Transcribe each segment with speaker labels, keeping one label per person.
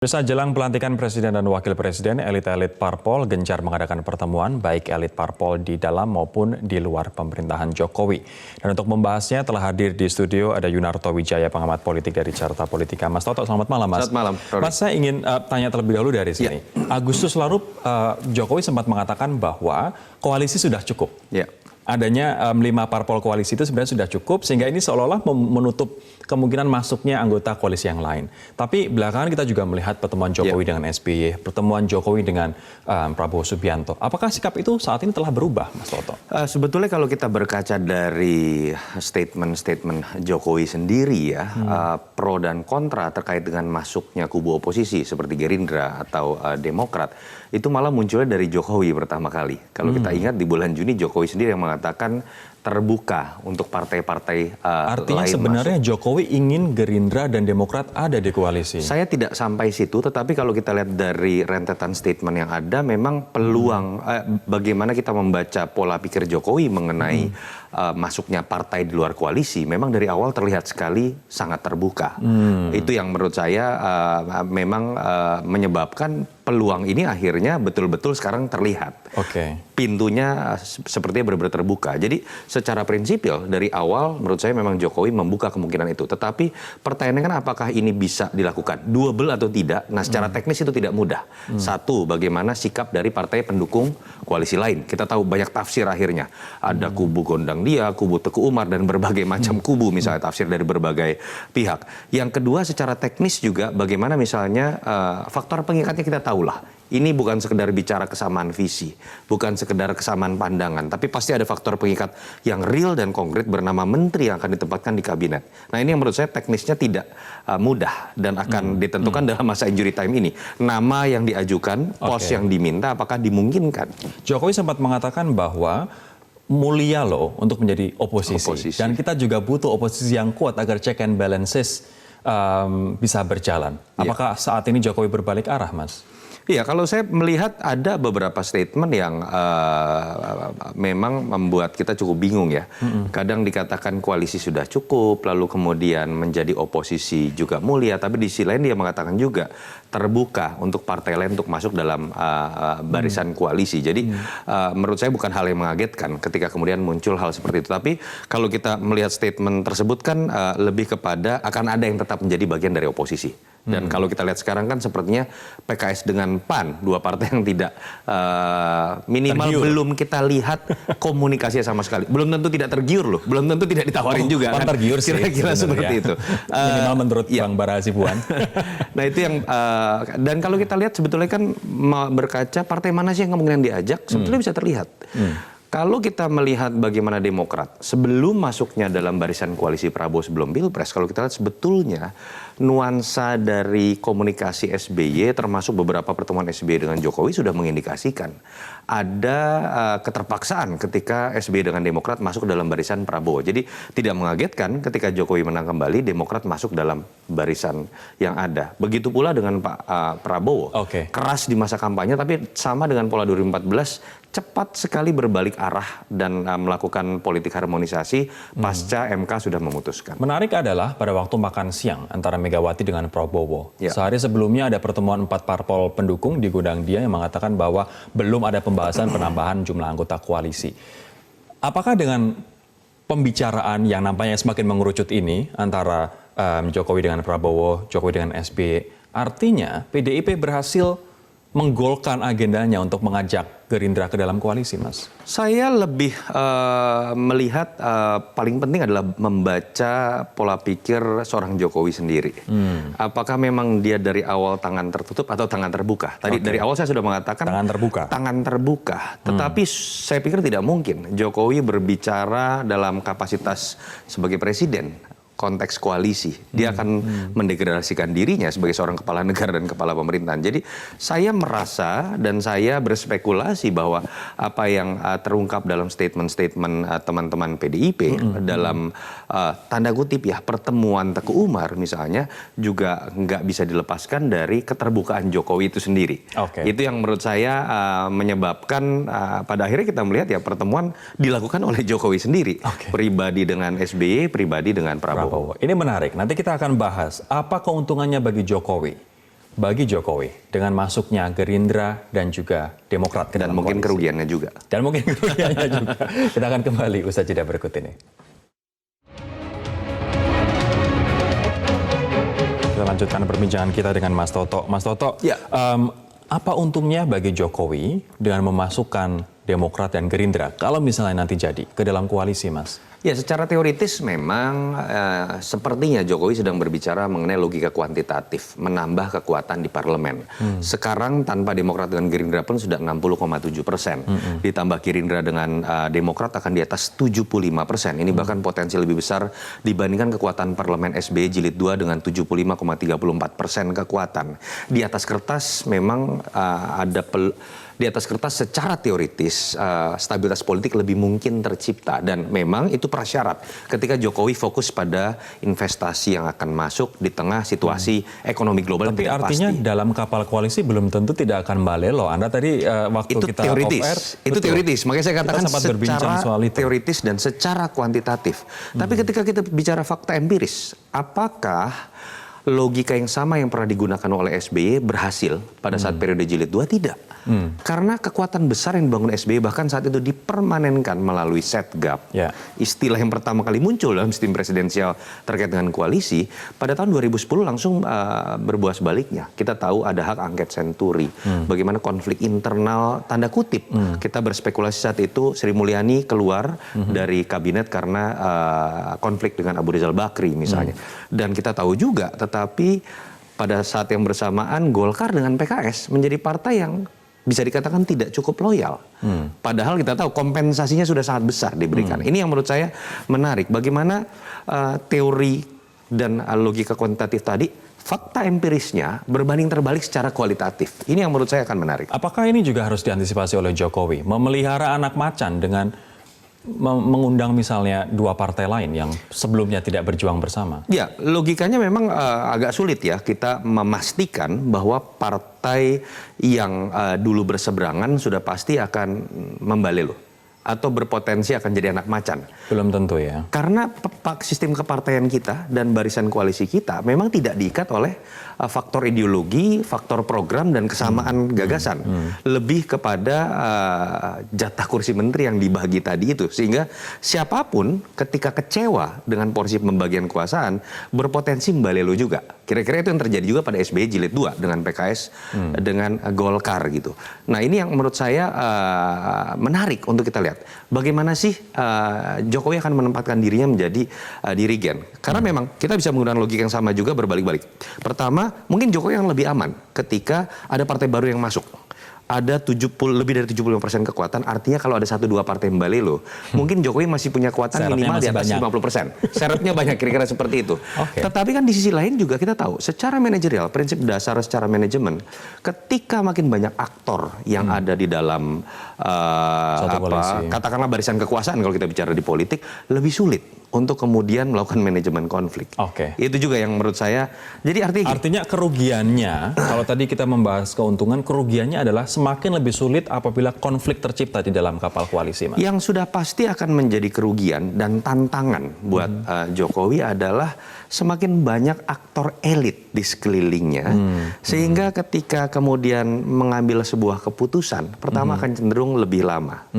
Speaker 1: Bisa jelang pelantikan Presiden dan Wakil Presiden, elit-elit parpol gencar mengadakan pertemuan baik elit parpol di dalam maupun di luar pemerintahan Jokowi. Dan untuk membahasnya telah hadir di studio ada Yunarto Wijaya, pengamat politik dari Carta Politika. Mas Toto, selamat malam Mas.
Speaker 2: Selamat malam.
Speaker 1: Mas, saya ingin tanya terlebih dahulu dari sini. Agustus lalu Jokowi sempat mengatakan bahwa koalisi sudah cukup. Adanya 5 parpol koalisi itu sebenarnya sudah cukup, sehingga ini seolah-olah menutup kemungkinan masuknya anggota koalisi yang lain. Tapi belakangan kita juga melihat pertemuan Jokowi dengan SBY, pertemuan Jokowi dengan Prabowo Subianto. Apakah sikap itu saat ini telah berubah, Mas Toto?
Speaker 2: Sebetulnya kalau kita berkaca dari statement-statement Jokowi sendiri ya, pro dan kontra terkait dengan masuknya kubu oposisi seperti Gerindra atau Demokrat, itu malah munculnya dari Jokowi pertama kali. Kalau kita ingat di bulan Juni Jokowi sendiri yang mengatakan terbuka untuk partai-partai
Speaker 1: Artinya
Speaker 2: lain
Speaker 1: sebenarnya
Speaker 2: masuk.
Speaker 1: Jokowi ingin Gerindra dan Demokrat ada di koalisi.
Speaker 2: Saya tidak sampai situ, tetapi kalau kita lihat dari rentetan statement yang ada, memang peluang bagaimana kita membaca pola pikir Jokowi mengenai masuknya partai di luar koalisi, memang dari awal terlihat sekali sangat terbuka. Itu yang menurut saya memang menyebabkan peluang ini akhirnya betul-betul sekarang terlihat. Pintunya sepertinya benar-benar terbuka. Jadi secara prinsipil dari awal menurut saya memang Jokowi membuka kemungkinan itu. Tetapi pertanyaannya kan apakah ini bisa dilakukan doable atau tidak? Nah, secara teknis itu tidak mudah. Satu, bagaimana sikap dari partai pendukung koalisi lain. Kita tahu banyak tafsir akhirnya. Ada kubu Gondang Dia, kubu Teguh Umar, dan berbagai macam kubu misalnya tafsir dari berbagai pihak. Yang kedua, secara teknis juga bagaimana misalnya faktor pengikatnya kita tahulah. Ini bukan sekedar bicara kesamaan visi, bukan sekedar kesamaan pandangan, tapi pasti ada faktor pengikat yang real dan konkret bernama menteri yang akan ditempatkan di kabinet. Nah, ini yang menurut saya teknisnya tidak mudah dan akan ditentukan dalam masa injury time ini. Nama yang diajukan, pos yang diminta, apakah dimungkinkan?
Speaker 1: Jokowi sempat mengatakan bahwa mulia loh untuk menjadi oposisi. Dan kita juga butuh oposisi yang kuat agar check and balances bisa berjalan. Apakah saat ini Jokowi berbalik arah, Mas?
Speaker 2: Iya, kalau saya melihat ada beberapa statement yang memang membuat kita cukup bingung ya. Kadang dikatakan koalisi sudah cukup, lalu kemudian menjadi oposisi juga mulia, tapi di sisi lain dia mengatakan juga terbuka untuk partai lain untuk masuk dalam barisan koalisi. Jadi menurut saya bukan hal yang mengagetkan ketika kemudian muncul hal seperti itu. Tapi kalau kita melihat statement tersebut kan lebih kepada akan ada yang tetap menjadi bagian dari oposisi. Dan kalau kita lihat sekarang kan sepertinya PKS dengan PAN, dua partai yang tidak minimal tergiur. Belum kita lihat komunikasinya sama sekali. Belum tentu tidak tergiur loh, belum tentu tidak ditawarin juga.
Speaker 1: Kan tergiur sih,
Speaker 2: kira-kira seperti itu.
Speaker 1: Minimal menurut Bang Bara Hasibuan.
Speaker 2: Nah, itu yang dan kalau kita lihat sebetulnya kan berkaca partai mana sih yang kemungkinan diajak, sebetulnya bisa terlihat. Kalau kita melihat bagaimana Demokrat sebelum masuknya dalam barisan koalisi Prabowo sebelum Pilpres, kalau kita lihat sebetulnya nuansa dari komunikasi SBY termasuk beberapa pertemuan SBY dengan Jokowi sudah mengindikasikan ada keterpaksaan ketika SBY dengan Demokrat masuk dalam barisan Prabowo. Jadi tidak mengagetkan ketika Jokowi menang kembali, Demokrat masuk dalam barisan yang ada. Begitu pula dengan Pak Prabowo. Keras di masa kampanye, tapi sama dengan pola 2014, cepat sekali berbalik arah dan melakukan politik harmonisasi pasca MK sudah memutuskan.
Speaker 1: Menarik adalah pada waktu makan siang antara Megawati dengan Prabowo. Sehari sebelumnya ada pertemuan 4 parpol pendukung di Gondang Dia yang mengatakan bahwa belum ada pembahasan penambahan jumlah anggota koalisi. Apakah dengan pembicaraan yang nampaknya semakin mengerucut ini antara Jokowi dengan Prabowo, Jokowi dengan SBY, artinya PDIP berhasil menggolkan agendanya untuk mengajak Gerindra ke dalam koalisi, Mas?
Speaker 2: Saya lebih melihat paling penting adalah membaca pola pikir seorang Jokowi sendiri. Apakah memang dia dari awal tangan tertutup atau tangan terbuka? Tadi dari awal saya sudah mengatakan
Speaker 1: tangan terbuka.
Speaker 2: Tangan terbuka. Tetapi saya pikir tidak mungkin Jokowi berbicara dalam kapasitas sebagai presiden. Konteks koalisi, dia akan mendegradasikan dirinya sebagai seorang kepala negara dan kepala pemerintahan. Jadi saya merasa dan saya berspekulasi bahwa apa yang terungkap dalam statement-statement teman-teman PDIP dalam tanda kutip ya pertemuan Teguh Umar misalnya juga nggak bisa dilepaskan dari keterbukaan Jokowi itu sendiri. Itu yang menurut saya menyebabkan pada akhirnya kita melihat ya pertemuan dilakukan oleh Jokowi sendiri, pribadi dengan SBY, pribadi dengan Prabowo.
Speaker 1: Ini menarik, nanti kita akan bahas apa keuntungannya bagi Jokowi bagi Jokowi dengan masuknya Gerindra dan juga Demokrat ke
Speaker 2: Dan
Speaker 1: dalam
Speaker 2: mungkin
Speaker 1: koalisi?
Speaker 2: kerugiannya juga.
Speaker 1: Dan mungkin kerugiannya juga. Kita akan kembali usaha jeda berikut ini. Kita lanjutkan perbincangan kita dengan Mas Toto. Mas Toto,
Speaker 2: Ya.
Speaker 1: Apa untungnya bagi Jokowi dengan memasukkan Demokrat dan Gerindra kalau misalnya nanti jadi ke dalam koalisi, Mas?
Speaker 2: Ya, secara teoritis memang sepertinya Jokowi sedang berbicara mengenai logika kuantitatif, menambah kekuatan di parlemen. Sekarang tanpa Demokrat dan Gerindra pun sudah 60,7%. Ditambah Gerindra dengan Demokrat akan di atas 75%. Ini bahkan potensi lebih besar dibandingkan kekuatan parlemen SBY Jilid 2 dengan 75,34% kekuatan. Di atas kertas memang di atas kertas secara teoritis stabilitas politik lebih mungkin tercipta, dan memang itu prasyarat ketika Jokowi fokus pada investasi yang akan masuk di tengah situasi ekonomi global.
Speaker 1: Tapi
Speaker 2: yang tidak
Speaker 1: artinya
Speaker 2: pasti.
Speaker 1: dalam kapal koalisi belum tentu tidak akan balelo. Anda tadi waktu
Speaker 2: Itu
Speaker 1: kita
Speaker 2: teoritis.
Speaker 1: off-air,
Speaker 2: Itu
Speaker 1: betul.
Speaker 2: teoritis. Makanya saya katakan
Speaker 1: sempat berbincang
Speaker 2: secara
Speaker 1: soal itu.
Speaker 2: teoritis dan secara kuantitatif. Tapi ketika kita bicara fakta empiris, apakah logika yang sama yang pernah digunakan oleh SBY berhasil pada saat periode Jilid 2? Tidak. Karena kekuatan besar yang dibangun SBY bahkan saat itu dipermanenkan melalui setgap.
Speaker 1: Ya.
Speaker 2: Istilah yang pertama kali muncul dalam sistem presidensial terkait dengan koalisi pada tahun 2010 langsung berbuah sebaliknya. Kita tahu ada hak angket senturi, bagaimana konflik internal tanda kutip. Kita berspekulasi saat itu Sri Mulyani keluar dari kabinet karena konflik dengan Abu Rizal Bakri misalnya. Dan kita tahu juga, tetapi pada saat yang bersamaan Golkar dengan PKS menjadi partai yang bisa dikatakan tidak cukup loyal. Padahal kita tahu kompensasinya sudah sangat besar diberikan. Ini yang menurut saya menarik. Bagaimana teori dan logika kuantitatif tadi, fakta empirisnya berbanding terbalik secara kualitatif. Ini yang menurut saya akan menarik.
Speaker 1: Apakah ini juga harus diantisipasi oleh Jokowi? Memelihara anak macan dengan mengundang misalnya dua partai lain yang sebelumnya tidak berjuang bersama?
Speaker 2: Ya, logikanya memang agak sulit ya kita memastikan bahwa partai yang dulu berseberangan sudah pasti akan membalelo atau berpotensi akan jadi anak macan.
Speaker 1: Belum tentu ya.
Speaker 2: Karena sistem kepartaian kita dan barisan koalisi kita memang tidak diikat oleh faktor ideologi, faktor program, dan kesamaan gagasan. Lebih kepada jatah kursi menteri yang dibagi tadi itu. Sehingga siapapun ketika kecewa dengan porsi pembagian kekuasaan berpotensi membalelo juga. Kira-kira itu yang terjadi juga pada SBY Jilid 2 dengan PKS, dengan Golkar gitu. Nah, ini yang menurut saya menarik untuk kita lihat. Bagaimana sih Jokowi akan menempatkan dirinya menjadi dirigen. Karena memang kita bisa menggunakan logika yang sama juga berbalik-balik. Pertama, mungkin Jokowi yang lebih aman ketika ada partai baru yang masuk. Ada lebih dari 75% kekuatan, artinya kalau ada 1-2 partai yang balelo, mungkin Jokowi masih punya kekuatan
Speaker 1: Syaratnya
Speaker 2: minimal di
Speaker 1: masih
Speaker 2: atas
Speaker 1: banyak.
Speaker 2: 50%. Syaratnya banyak, kira-kira seperti itu.
Speaker 1: Oke.
Speaker 2: Tetapi kan di sisi lain juga kita tahu, secara manajerial, prinsip dasar secara manajemen, ketika makin banyak aktor yang ada di dalam katakanlah barisan kekuasaan kalau kita bicara di politik, lebih sulit untuk kemudian melakukan manajemen konflik.
Speaker 1: Oke.
Speaker 2: Itu juga yang menurut saya, jadi
Speaker 1: Artinya kerugiannya, kalau tadi kita membahas keuntungan, kerugiannya adalah semakin lebih sulit apabila konflik tercipta di dalam kapal koalisi, Mas.
Speaker 2: yang sudah pasti akan menjadi kerugian dan tantangan buat Jokowi adalah semakin banyak aktor elit di sekelilingnya, sehingga ketika kemudian mengambil sebuah keputusan, pertama akan cenderung lebih lama.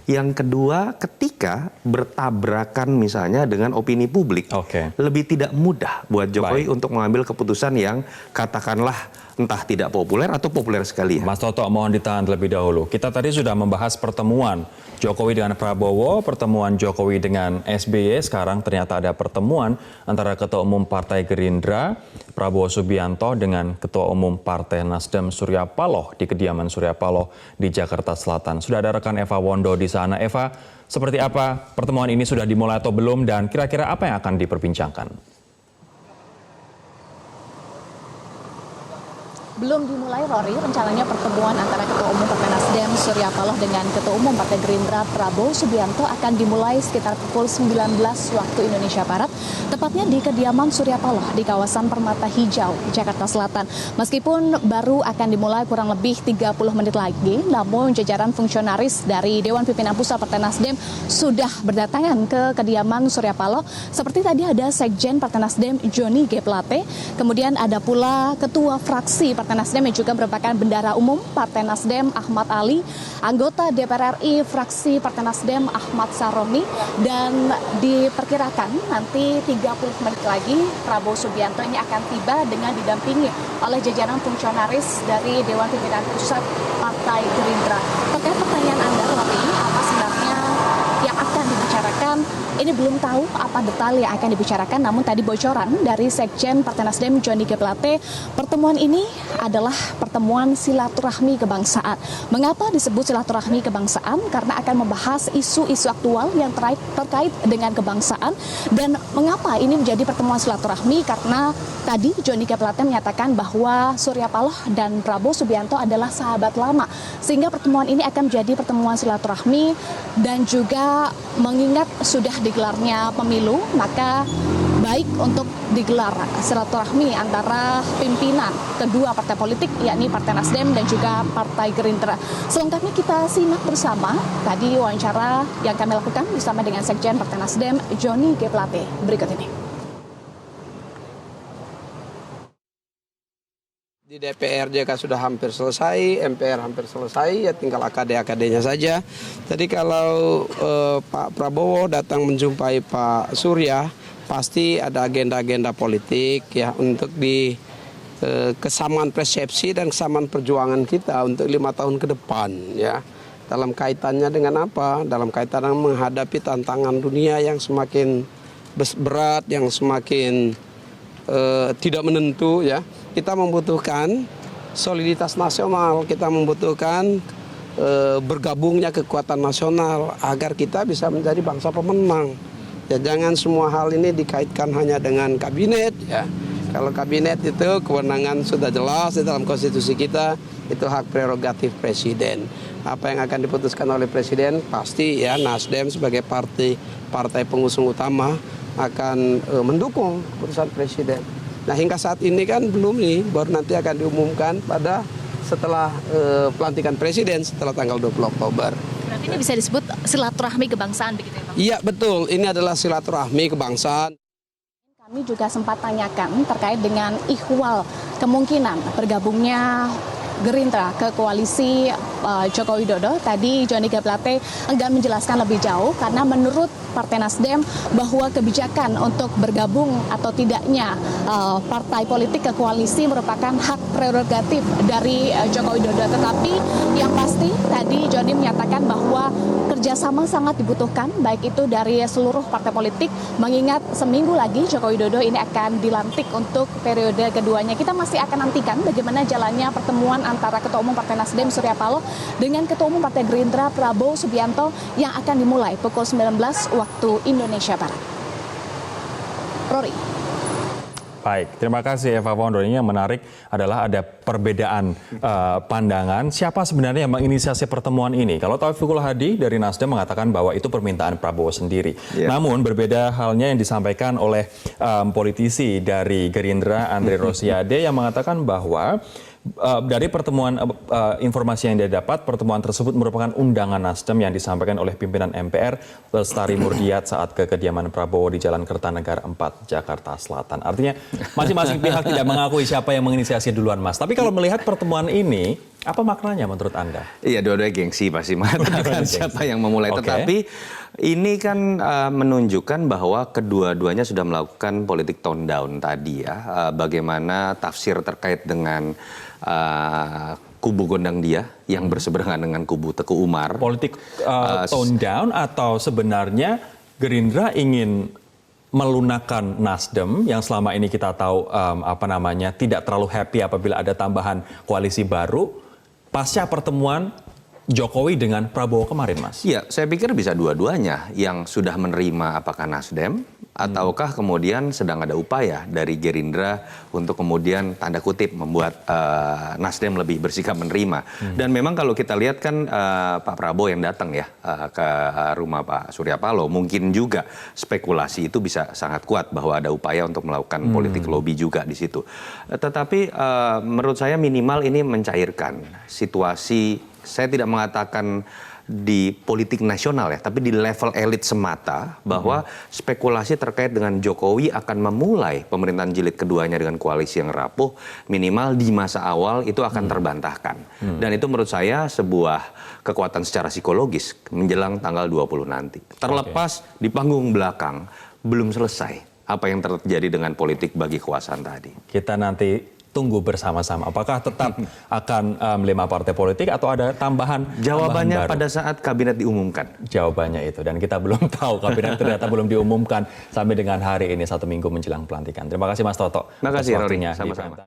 Speaker 2: Yang kedua, ketika bertabrakan misalnya dengan opini publik,
Speaker 1: Oke.
Speaker 2: lebih tidak mudah buat Jokowi untuk mengambil keputusan yang katakanlah entah tidak populer atau populer sekali.
Speaker 1: Mas Toto, mohon ditahan terlebih dahulu. Kita tadi sudah membahas pertemuan Jokowi dengan Prabowo, pertemuan Jokowi dengan SBY. Sekarang ternyata ada pertemuan antara Ketua Umum Partai Gerindra, Prabowo Subianto, dengan Ketua Umum Partai Nasdem Surya Paloh di kediaman Surya Paloh di Jakarta Selatan. Sudah ada rekan Eva Wondo di sana. Eva, seperti apa pertemuan ini, sudah dimulai atau belum, dan kira-kira apa yang akan diperbincangkan?
Speaker 3: Belum dimulai, Rory. Rencananya pertemuan antara Ketua Umum Partai Nasdem Surya Paloh dengan Ketua Umum Partai Gerindra Prabowo Subianto akan dimulai sekitar pukul 19 waktu Indonesia Barat, tepatnya di kediaman Surya Paloh di kawasan Permata Hijau, Jakarta Selatan. Meskipun baru akan dimulai kurang lebih 30 menit lagi, namun jajaran fungsionaris dari Dewan Pimpinan Pusat Partai Nasdem sudah berdatangan ke kediaman Surya Paloh. Seperti tadi ada Sekjen Partai Nasdem Joni G. Plate, kemudian ada pula Ketua Fraksi Partai Partai Nasdem yang juga merupakan bendahara umum Partai Nasdem Ahmad Ali, anggota DPR RI fraksi Partai Nasdem Ahmad Saroni, dan diperkirakan nanti 30 menit lagi Prabowo Subianto ini akan tiba dengan didampingi oleh jajaran fungsionaris dari Dewan Pimpinan Pusat Partai Gerindra. Terkait pertanyaan Anda, Robi, apa sebenarnya yang akan dibicarakan? Ini belum tahu apa detail yang akan dibicarakan, namun tadi bocoran dari Sekjen Partai Nasdem Johnny G. Plate, pertemuan ini adalah pertemuan silaturahmi kebangsaan. Mengapa disebut silaturahmi kebangsaan? Karena akan membahas isu-isu aktual yang terkait dengan kebangsaan. Dan mengapa ini menjadi pertemuan silaturahmi? Karena tadi Johnny G. Plate menyatakan bahwa Surya Paloh dan Prabowo Subianto adalah sahabat lama, sehingga pertemuan ini akan menjadi pertemuan silaturahmi. Dan juga mengingat sudah digelarnya pemilu, maka baik untuk digelar silaturahmi antara pimpinan kedua partai politik, yakni Partai Nasdem dan juga Partai Gerindra. Selengkapnya kita simak bersama tadi wawancara yang kami lakukan bersama dengan Sekjen Partai Nasdem Johnny G. Plate berikut ini.
Speaker 4: Di DPR juga sudah hampir selesai, MPR hampir selesai, ya tinggal AKD-AKD-nya saja. Jadi kalau Pak Prabowo datang menjumpai Pak Surya, pasti ada agenda-agenda politik ya untuk di kesamaan persepsi dan kesamaan perjuangan kita untuk 5 tahun ke depan ya. Dalam kaitannya dengan apa? Dalam kaitan menghadapi tantangan dunia yang semakin berat, yang semakin tidak menentu ya. Kita membutuhkan soliditas nasional, kita membutuhkan bergabungnya kekuatan nasional agar kita bisa menjadi bangsa pemenang. Ya, jangan semua hal ini dikaitkan hanya dengan kabinet ya. Kalau kabinet itu kewenangan sudah jelas di dalam konstitusi kita, itu hak prerogatif presiden. Apa yang akan diputuskan oleh presiden pasti ya Nasdem sebagai partai pengusung utama akan mendukung keputusan presiden. Nah hingga saat ini kan belum nih, baru nanti akan diumumkan pada setelah pelantikan presiden setelah tanggal 20 Oktober.
Speaker 3: Berarti ini bisa disebut silaturahmi kebangsaan begitu ya Pak?
Speaker 4: Iya betul, ini adalah silaturahmi kebangsaan.
Speaker 3: Kami juga sempat tanyakan terkait dengan ihwal kemungkinan bergabungnya Gerindra ke koalisi Joko Widodo. Tadi Johnny G. Plate enggan menjelaskan lebih jauh karena menurut Partai Nasdem bahwa kebijakan untuk bergabung atau tidaknya partai politik ke koalisi merupakan hak prerogatif dari Joko Widodo. Tetapi yang pasti tadi Johnny menyatakan bahwa kerjasama sangat dibutuhkan baik itu dari seluruh partai politik, mengingat seminggu lagi Joko Widodo ini akan dilantik untuk periode keduanya. Kita masih akan nantikan bagaimana jalannya pertemuan antara Ketua Umum Partai Nasdem Surya Paloh dengan Ketua Umum Partai Gerindra Prabowo Subianto yang akan dimulai pukul 19 waktu Indonesia Barat. Rory.
Speaker 1: Baik, terima kasih Eva Wondro. Ini yang menarik adalah ada perbedaan pandangan siapa sebenarnya yang menginisiasi pertemuan ini. Kalau Taufikul Hadi dari Nasdem mengatakan bahwa itu permintaan Prabowo sendiri. Yeah. Namun berbeda halnya yang disampaikan oleh politisi dari Gerindra Andre Rosiade yang mengatakan bahwa dari pertemuan informasi yang dia dapat, pertemuan tersebut merupakan undangan Nasdem yang disampaikan oleh pimpinan MPR Lestari Murdiat saat ke kediaman Prabowo di Jalan Kertanegara 4, Jakarta Selatan. Artinya masing-masing pihak tidak mengakui siapa yang menginisiasi duluan, Mas. Tapi kalau melihat pertemuan ini, apa maknanya menurut Anda?
Speaker 2: Iya, dua-duanya gengsi pasti mengatakan siapa yang memulai. Okay. Tetapi ini kan menunjukkan bahwa kedua-duanya sudah melakukan politik tone down tadi ya. Bagaimana tafsir terkait dengan kubu gondang dia yang berseberangan dengan kubu Teguh Umar.
Speaker 1: Politik tone down atau sebenarnya Gerindra ingin melunakkan Nasdem yang selama ini kita tahu tidak terlalu happy apabila ada tambahan koalisi baru pasca pertemuan Jokowi dengan Prabowo kemarin, Mas?
Speaker 2: Iya, saya pikir bisa dua-duanya. Yang sudah menerima apakah Nasdem, ataukah kemudian sedang ada upaya dari Gerindra untuk kemudian tanda kutip membuat Nasdem lebih bersikap menerima. Dan memang kalau kita lihat kan Pak Prabowo yang datang ya ke rumah Pak Surya Paloh, mungkin juga spekulasi itu bisa sangat kuat bahwa ada upaya untuk melakukan politik lobby juga di situ. Tetapi menurut saya minimal ini mencairkan situasi. Saya tidak mengatakan di politik nasional ya, tapi di level elit semata bahwa spekulasi terkait dengan Jokowi akan memulai pemerintahan jilid keduanya dengan koalisi yang rapuh minimal di masa awal itu akan terbantahkan. Dan itu menurut saya sebuah kekuatan secara psikologis menjelang tanggal 20 nanti. Terlepas di panggung belakang belum selesai apa yang terjadi dengan politik bagi kekuasaan tadi.
Speaker 1: Kita nanti tunggu bersama-sama. Apakah tetap akan 5 partai politik atau ada tambahan?
Speaker 2: Jawabannya
Speaker 1: baru?
Speaker 2: pada saat kabinet diumumkan.
Speaker 1: Jawabannya itu. Dan kita belum tahu, kabinet ternyata belum diumumkan sampai dengan hari ini 1 minggu menjelang pelantikan. Terima kasih Mas Toto.
Speaker 2: Terima kasih
Speaker 1: atas
Speaker 2: Rory.
Speaker 1: waktunya di
Speaker 2: Sama-sama.
Speaker 1: Prime Time.